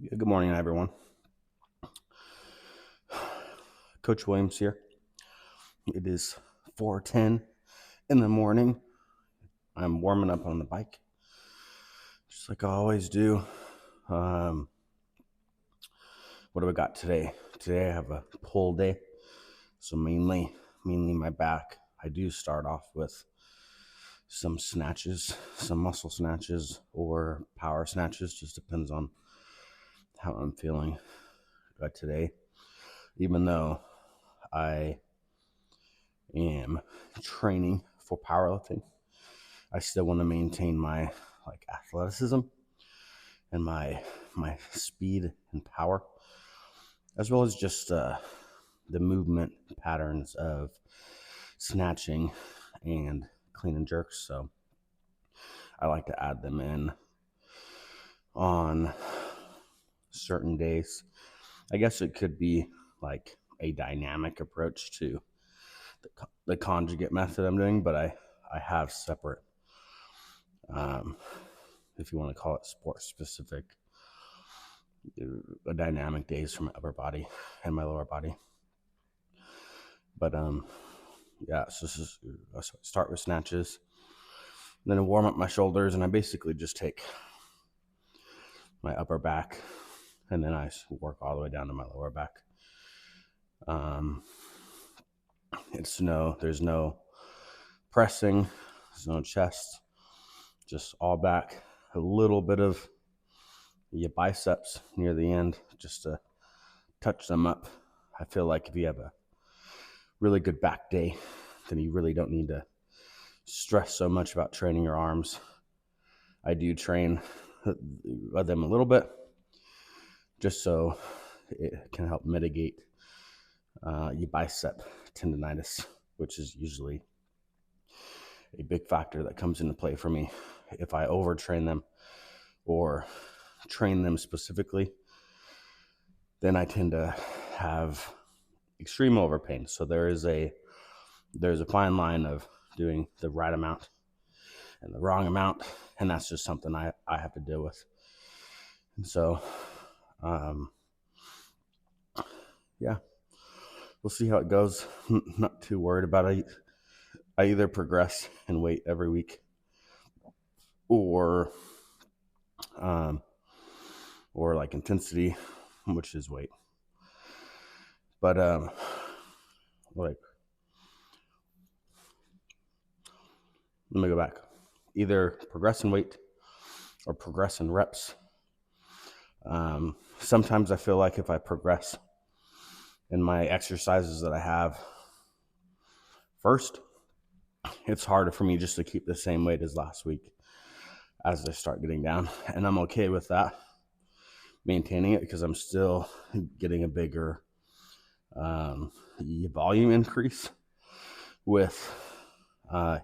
Good morning, everyone. Coach Williams here. It is 4:10 in the morning. I'm warming up on the bike, just like I always do. Um, what do we got today? Today I have a pull day, so mainly my back. I do start off with some snatches, some muscle snatches or power snatches. Just depends on how I'm feeling today. Even though I am training for powerlifting, I still want to maintain my athleticism and my speed and power, as well as just the movement patterns of snatching and clean and jerks. So I like to add them in on certain days. I guess it could be like a dynamic approach to the conjugate method I'm doing, but I have separate, um, if you want to call it sport specific, dynamic days for my upper body and my lower body. But yeah, so this is, I start with snatches, then I warm up my shoulders, and I basically just take my upper back, and then I work all the way down to my lower back. There's no pressing, there's no chest, just all back. A little bit of your biceps near the end, just to touch them up. I feel like if you have a really good back day, then you really don't need to stress so much about training your arms. I do train them a little bit, just so it can help mitigate your bicep tendonitis, which is usually a big factor that comes into play for me. If I overtrain them or train them specifically, then I tend to have extreme overpain. So there's a fine line of doing the right amount and the wrong amount, and that's just something I have to deal with. And so, yeah, we'll see how it goes. Not too worried about it. I either progress in weight every week, or like intensity, which is weight. But like, let me go back. Either progress in weight or progress in reps. Sometimes I feel like if I progress in my exercises that I have first, it's harder for me just to keep the same weight as last week as I start getting down. And I'm okay with that, maintaining it, because I'm still getting a bigger volume increase with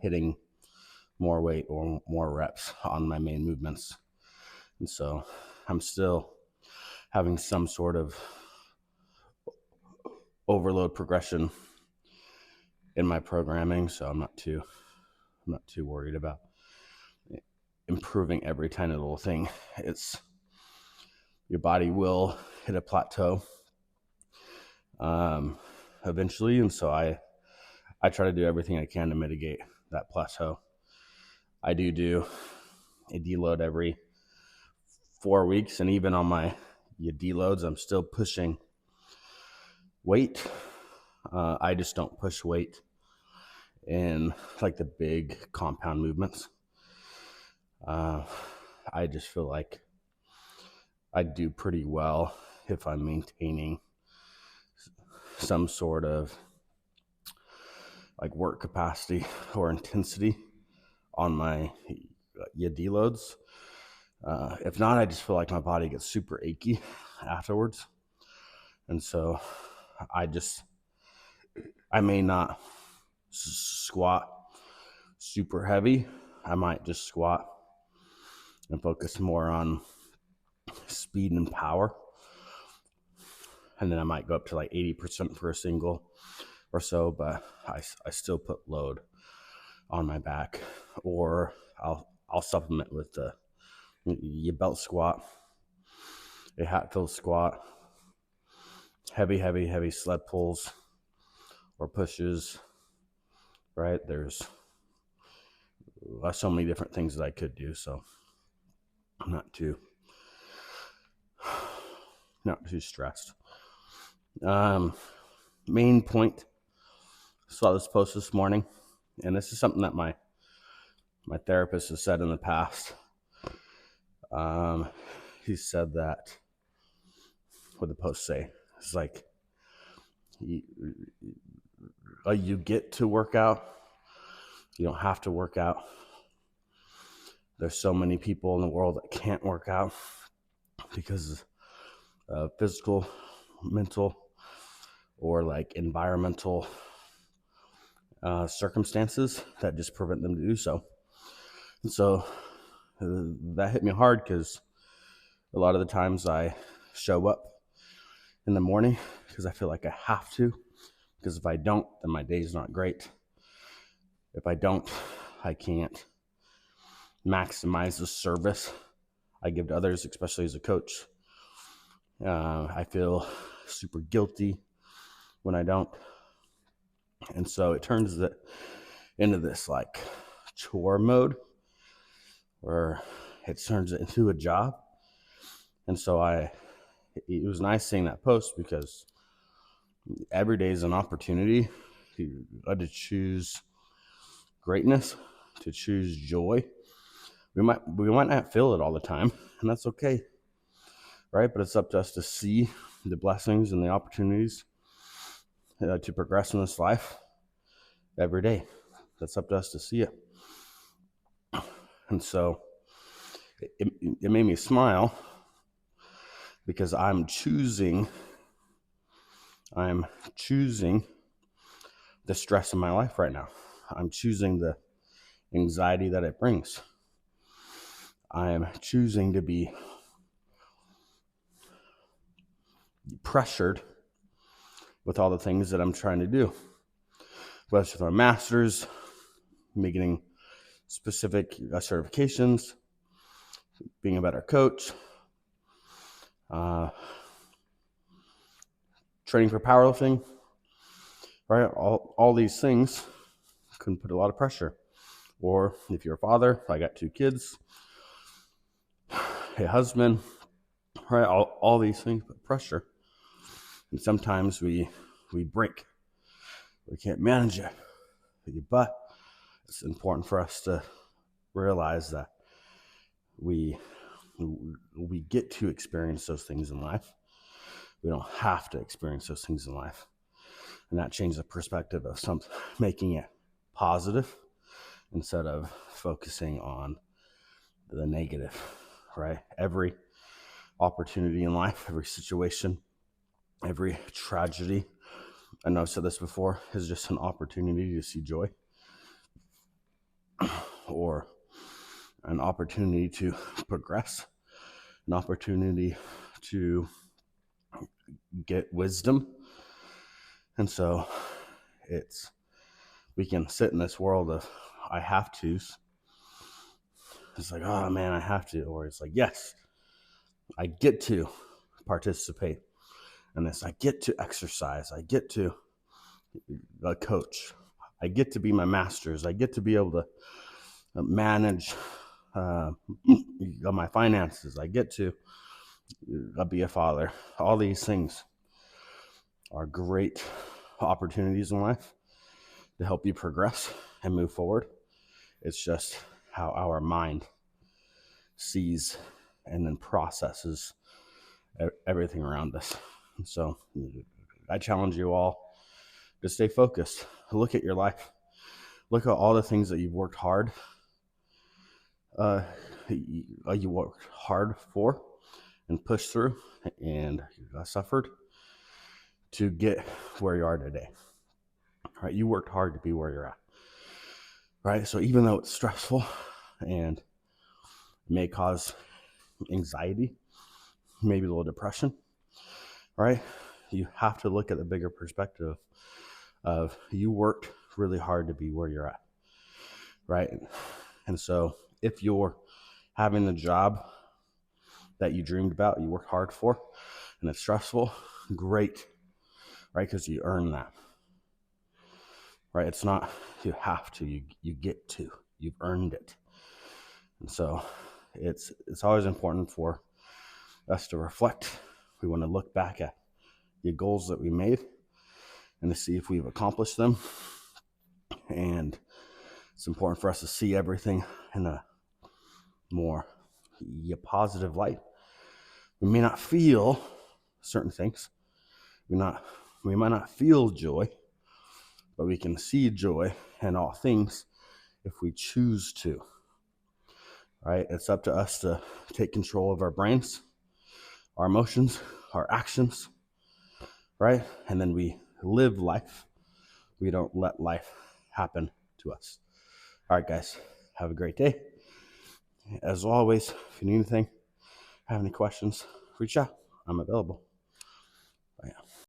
hitting more weight or more reps on my main movements. And so I'm still having some sort of overload progression in my programming, so I'm not too worried about improving every tiny little thing. It's your body will hit a plateau eventually, and so I try to do everything I can to mitigate that plateau. I do a deload every 4 weeks, and even on my deloads, I'm still pushing weight. I just don't push weight in like the big compound movements. I just feel like I do pretty well if I'm maintaining some sort of like work capacity or intensity on my deloads. If not, I just feel like my body gets super achy afterwards. And so I may not squat super heavy. I might just squat and focus more on speed and power. And then I might go up to like 80% for a single or so, but I still put load on my back, or I'll supplement with the belt squat a Hatfield squat, heavy sled pulls or pushes, right? There's so many different things that I could do. So I'm not too stressed. Main point, saw this post this morning, and this is something that my therapist has said in the past. He said that, what did the post say? It's like, you get to work out. You don't have to work out. There's so many people in the world that can't work out because of physical, mental, or like environmental circumstances that just prevent them to do so. And so that hit me hard because a lot of the times I show up in the morning because I feel like I have to, because if I don't, then my day's not great. If I don't, I can't maximize the service I give to others, especially as a coach. I feel super guilty when I don't. And so it turns into this like chore mode where it turns it into a job. And so it was nice seeing that post because every day is an opportunity to choose greatness, to choose joy. We might not feel it all the time, and that's okay, right? But it's up to us to see the blessings and the opportunities to progress in this life every day. That's up to us to see it. And so it made me smile because I'm choosing the stress in my life right now. I'm choosing the anxiety that it brings. I am choosing to be pressured with all the things that I'm trying to do, whether it's with my master's, me getting specific certifications, being a better coach, training for powerlifting, right? All these things can put a lot of pressure. Or if you're a father, I got 2 kids, a husband, right? All these things put pressure. And sometimes we break. We can't manage it. But it's important for us to realize that we get to experience those things in life. We don't have to experience those things in life. And that changes the perspective of making it positive instead of focusing on the negative, right? Every opportunity in life, every situation, every tragedy, I know I've said this before, is just an opportunity to see joy or an opportunity to progress, an opportunity to get wisdom. And so we can sit in this world of I have to's. It's like, oh man, I have to. Or it's like, yes, I get to participate in this. I get to exercise. I get to coach. I get to be my masters. I get to be able to manage my finances. I get to be a father. All these things are great opportunities in life to help you progress and move forward. It's just how our mind sees and then processes everything around us. So I challenge you all to stay focused. Look at your life. Look at all the things that you've worked hard. You worked hard for and pushed through and suffered to get where you are today. Right? You worked hard to be where you're at. Right? So even though it's stressful and may cause anxiety, maybe a little depression, right? You have to look at the bigger perspective of you worked really hard to be where you're at, right? And so if you're having the job that you dreamed about, you worked hard for, and it's stressful, great, right? Because you earn that, right? It's not you have to, you get to, you've earned it. And so it's always important for us to reflect. We want to look back at the goals that we made and to see if we've accomplished them. And it's important for us to see everything in a more positive light. We may not feel certain things. We might not feel joy, but we can see joy in all things if we choose to. Right? It's up to us to take control of our brains, our emotions, our actions, right? And then we live life. We don't let life happen to us. All right, guys, have a great day. As always, if you need anything, have any questions, reach out. I'm available. Bye.